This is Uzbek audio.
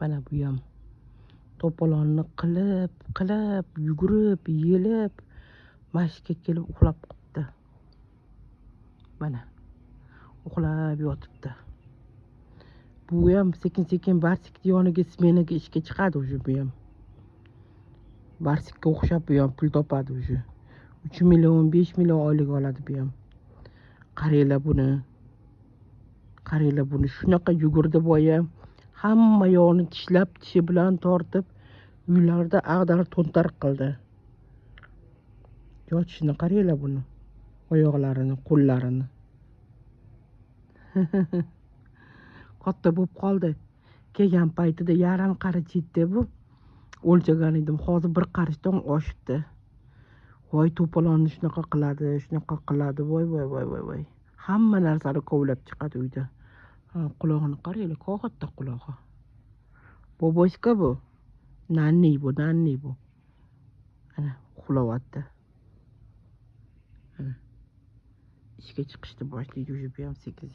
Mana bu ham to'polonni qilib, yugurib, yelib, mashqqa kelib uxlab qopti. Mana uxlab yotibdi. Bu ham sekin Barsikni yoniga smenaga ishga chiqadi уже bu ham. Barsikka o'xshab bu ham pul topadi уже. 3 million, 5 million oylik oladi bu ham. Qaranglar buni shunaqa yugurdi boya. Hamma yo'g'ini tishlab, tishi bilan tortib, uylarda ag'dar to'ntar qildi. Yotishini qaranglar buni. Oyoqlarini, qo'llarini. Katta bo'lib qoldi. Kelgan paytida yarim qarich edi bu. O'lchagan edim. Hozir bir qarichdan oshibdi. Voy to'polonni shunaqa qiladi. Voy. Hamma narsani kovlab chiqadi uyda. Qulog'ini qaranglar, katta qulog'i. Boboshka bu. Nanni bu. Ana uxlayapti. Ishga chiqishni boshlaydi уже bu ham sekin.